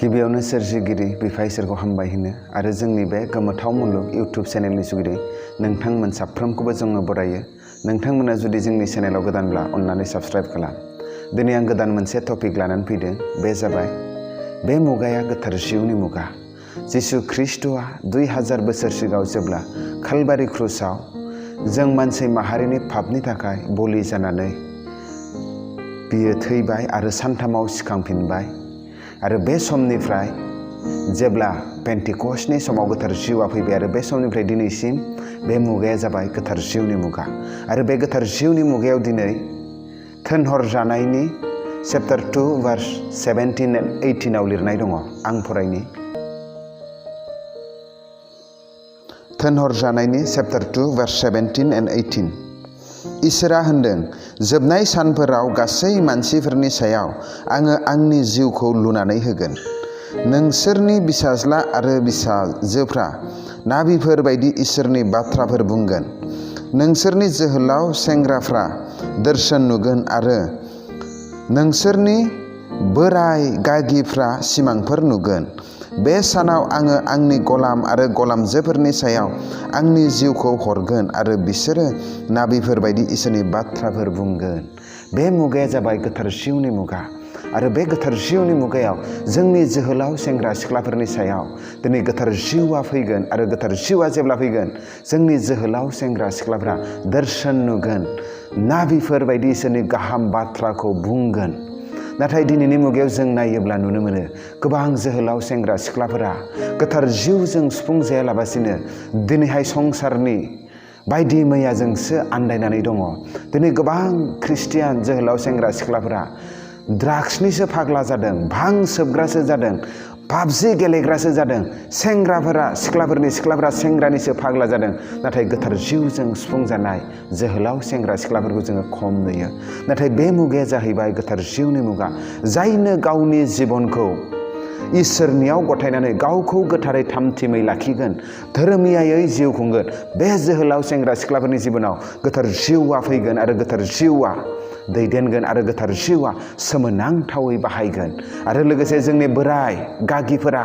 गिबियावनो सोरजिगिरि बिफा इसोरखौ हामबाय होनो आरो जोंनि बे गोमोथाव मुलुग इउटुब चेनेलनि जुगिदै नोंथांमोन साफ्रोमखौबो जोङो बरायो। नोंथांमोना जुदि जोंनि चेनेलाव गोदानब्ला अन्नानै साबस्क्राइब खालाम। दिनै आं गोदान मोनसे टपिक लानानै फैदों। बे जाबाय बे मुगाया गोथार जिउनि मुगा। जिसु ख्रीष्टआ 2000 बोसोर सिगाङाव जेब्ला कालबारि क्रुसाव जों मानसि माहारिनि पापनि थाखाय बलि जानानै बियो थैबाय आरो सानथामाव सिखांफिनबाय आरो बे समनिफ्राय जेब्ला पेन्टिकस्टनि समाव गोथार जिउआ फैबाय आरो बे समनिफ्राय दिनैसिम बे मुगाया जाबाय गोथार जिउनि मुगा। आरो बे गोथार जिउनि मुगायाव दिनै थिनहरजानायनि चैप्टार 2 verse 17 and 18 आव लिरनाय दङ। आं फरायनि। थिनहरजानायनि चैप्टार 2 verse 17 and 18। इसोरा होनदों, जोबनाय सानफोराव गासै मानसिफोरनि सायाव आङो आंनि जिउखौ लुनानै होगोन। नोंसोरनि बिसाज्ला आरो बिसाजोफ्रा नाबिफोर बायदि इसोरनि बाथ्राफोर बुंगोन। नोंसोरनि जोहोलाव सेंग्राफ्रा दर्शन नुगोन आरो नोंसोरनि बोराय गागिफ्रा सिमांफोर नुगोन। बे सानाव आङो आंनि गलाम आरो गलामजोफोरनि सायाव आंनि जिउखौ हरगोन आरो बिसोरो नाबिफोर बायदि इसोरनि बाथ्राफोर बुंगोन। बे मुगाया जाबाय गोथार जिउनि मुगा आरो बे गोथार जिउनि मुगायाव जोंनि जोहोलाव सेंग्रा सिख्लाफोरनि सायाव दिनै गोथार जिउआ फैगोन आरो गोथार जिउआ जेब्ला फैगोन जोंनि जोहोलाव सेंग्रा सिख्लाफ्रा दर्शन नुगोन, नाबिफोर बायदि इसोरनि गाहाम बाथ्राखौ बुंगोन। नाथाय दिनैनि मुगायाव जों नायोब्ला नुनो मोनो गोबां जोहोलाव सेंग्रा सिख्लाफोरा गोथार जिउजों सुफुंजायालाबासिनो दिनैहाय संसारनि बायदि मैयाजोंसो आन्दायनानै दङ। दिनै गोबां ख्रिस्टियान जोहोलाव सेंग्रा सिख्लाफोरा ड्राग्सनिसो फाग्ला जादों, भां सोबग्रासो जादों, पाबजि गेलेग्रासो जादों। सिख्लाफोरा सेंग्रानिसो फाग्ला जादों। नाथाय गोथार जिउजों सुफुंजानाय जोहोलाव सेंग्रा सिख्लाफोरखौ जोङो खम नुयो। नाथाय बे मुगाया जाहैबाय गोथार जिउनि मुगा। जायनो गावनि जिबनखौ इसोरनियाव गथायनानै गावखौ गोथारै थामथिमै लाखिगोन, धोरोमियायै जिउ खुंगोन, बे जोहोलाव सेंग्रा सिख्लाफोरनि जिबनाव गोथार जिउआ फैगोन आरो गोथार जिउआ दैदेनगोन आरो गोथार जिउआ सोमोनांथावै बाहायगोन। आरो लोगोसे जोंनि बोराय गागिफोरा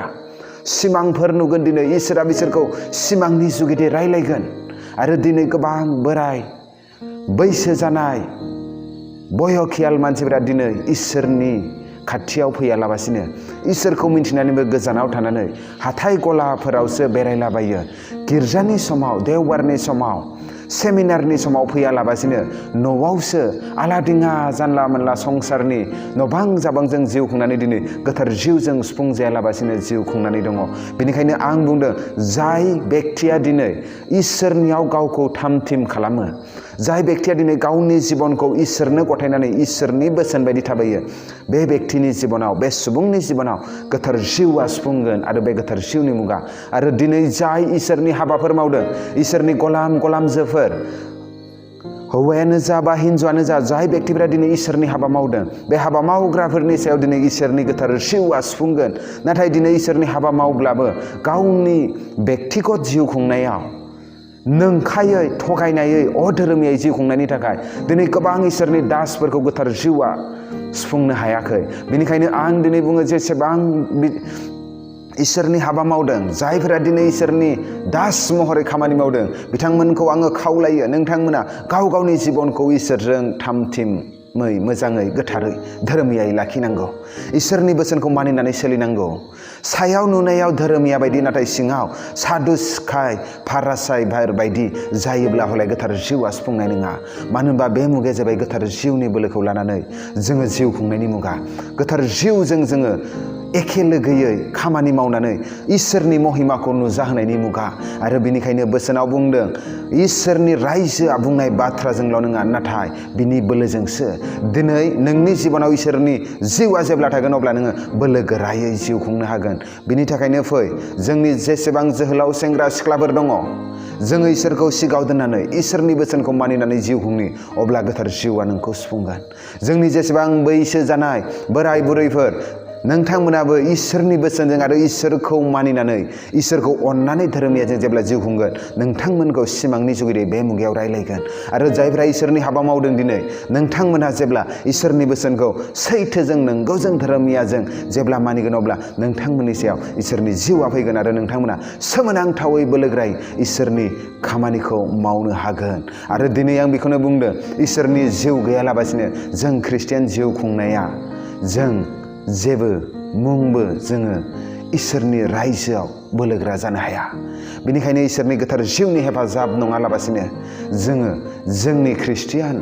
सिमांफोर नुगोन। दिनै इसोरा बिसोरखौ सिमांनि जुगिदि रायलायगोन। आरो दिनै गोबां बोराय बैसो जानाय बयखियाल मानसिफोरा दिनै इसोरनि खाथियाव फैयालाबासिनो इसोरखौ मिन्थिनानैबो गोजानाव थानानै हाथाय गलाफोरावसो बेरायलाबायो। गिर्जानि समाव, देवबारनि समाव, सेमिनारनि समाव फैयालाबासिनो न'आवसो आलादिङा जानला मोनला संसारनि नबां जाबांजों जिउ खुंनानै दिनै गोथार जिउजों सुफुंजायालाबासिनो जिउ खुंनानै दङ। बेनिखायनो आं बुंदों, जाय बेक्तिया दिनै इसोरनियाव गावखौ थामथिम खालामो, जाय बेक्तिया दिनै गावनि जिबनखौ इसोरनो गथायनानै इसोरनि बोसोन बायदि थाबायो, बे बेक्तिनि जिबनाव, बे सुबुंनि जिबनाव गोथार जिउआ सुफुंगोन आरो बे गोथार जिउनि मुगा। आरो दिनै जाय इसोरनि हाबाफोर मावदों, इसोरनि गलामजोफोर, हौवायानो जा बा हिन्जावानो जा, जाय बेक्तिफोरा दिनै इसोरनि हाबा मावदों, बे हाबा मावग्राफोरनि सायाव दिनै इसोरनि गोथार जिउआ सुफुंगोन। नाथाय दिनै इसोरनि हाबा मावब्लाबो गावनि बेक्तिगत जिउ खुंनायाव नंखायै, थगायनायै, अधोरोमियै जिउ खुंनायनि थाखाय दिनै गोबां इसोरनि दासफोरखौ गोथार जिउआ सुफुंनो हायाखै। बेनिखायनो आं दिनै बुङो, जेसेबां इसोरनि हाबा मावदों, जायफोरा दिनै इसोरनि दास महरै खामानि मावदों, बिथांमोनखौ आङो खावलायो, नोंथांमोना गाव गावनि जिबनखौ इसोरजों थामथिमै, मोजाङै, गोथारै, धोरोमियायै लाखिनांगौ। इसोरनि बोसोनखौ मानिनानै सोलिनांगौ। सायाव नुनायाव धोरोमिया बायदि, नाथाय सिङाव सादुसखाय, फारासाय बायदि जायोब्ला हले गोथार जिउआ सुफुंनाय नङा। मानो होनबा बे मुगाया जाबाय गोथार जिउनि बोलोखौ लानानै जोङो जिउ खुंनायनि मुगा। गोथार जिउजों जोङो एखे लोगोयै खामानि मावनानै इसोरनि महिमाखौ नुजाहोनायनि मुगा। आरो बेनिखायनो बोसोनाव बुंदों, इसोरनि रायजोआ बुंनाय बाथ्राजोंल' नङा, नाथाय बिनि बोलोजोंसो। दिनै नोंनि जिबनाव इसोरनि जिउआ जेब्ला थागोन अब्ला नोङो बोलो गोरायै जिउ खुंनो हागोन। बिनि थाखायनो फै, जोंनि जेसेबां जोहोलाव सेंग्रा सिख्लाफोर दङ, जोङो इसोरखौ सिगाङाव दोननानै इसोरनि बोसोनखौ मानिनानै जिउ खुंनि, अब्ला गोथार जिउआ नोंखौ सुफुंगोन। जोंनि जेसेबां बैसो जानाय बोराय बुरैफोर, नोंथांमोनाबो इसोरनि बोसोनजों आरो इसोरखौ मानिनानै इसोरखौ अननानै धोरोमियाजों जेब्ला जिउ खुंगोन नोंथांमोनखौ सिमांनि जुगिदै बे मुगायाव रायलायगोन आरो जायफ्रा इसोरनि हाबा मावदों दिनै नोंथांमोनहा जेब्ला इसोरनि बोसोनखौ सैथोजों नंगौजों धोरोमियाजों जेब्ला मानिगोन अब्ला नोंथांमोननि सायाव इसोरनि जिउआ फैगोन आरो नोंथांमोना सोमोनांथावै बोलोग्रायै इसोरनि खामानिखौ मावनो हागोन। आरो दिनै आं बेखौनो बुंदों इसोरनि जिउ गैयालाबासिनो जों ख्रिस्टियान जिउ खुंनाया जों जेबो मुंबो जोङो इसोरनि रायजोआव बोलोग्रा जानो हाया। बेनिखायनो इसोरनि गोथार जिउनि हेफाजाब नङालाबासिनो जोङो जोंनि ख्रिस्टियान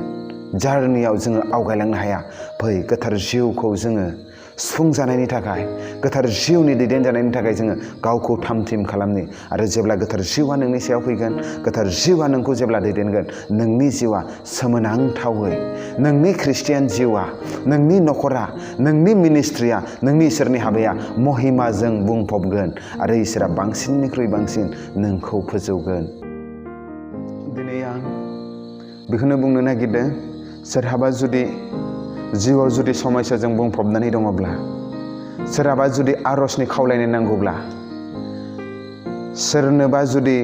जार्नियाव जोङो आवगायलांनो हाया। फै गोथार जिउखौ जोङो सुफुंजानायनि थाखाय गोथार जिउनि दैदेनजानायनि थाखाय जोङो गावखौ थामथिम खालामनि आरो जेब्ला गोथार जिउआ नोंनि सायाव फैगोन गोथार जिउआ नोंखौ जेब्ला दैदेनगोन नोंनि जिउआ सोमोनांथावै नोंनि ख्रिस्टियान जिउआ नोंनि न'खरा नोंनि मिनिस्ट्रिया नोंनि इसोरनि हाबाया महिमाजों बुंफबगोन आरो इसोरा बांसिननिख्रुइ बांसिन नोंखौ फोजौगोन। दिनै आं बेखौनो बुंनो नागिरदों सोरहाबा जुदि जिउआव जुदि समस्याजों बुंफबनानै दङब्ला सोरहाबा जुदि आरजनि खावलायनाय नांगौब्ला सोरनोबा जुदि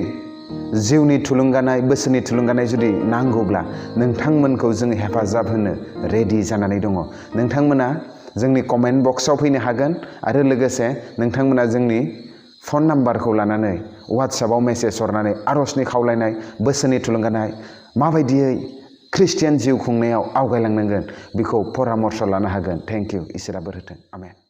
जिउनि थुलुंगानाय बोसोननि थुलुंगानाय जुदि नांगौब्ला नोंथांमोनखौ जोङो हेफाजाब होनो रेडि जानानै दङ। नोंथांमोना जोंनि कमेन्ट बक्सआव फैनो हागोन आरो लोगोसे नोंथांमोना जोंनि फन नाम्बारखौ लानानै वाट्सएपआव मेसेज हरनानै आरजनि खावलायनाय बोसोननि थुलुंगानाय माबायदियै ख्रिस्टियान जिउ खुंनायाव आवगायलांनांगोन बेखौ परामर्श लानो हागोन। Thank you. इसोरा बोर होथों। आमेन।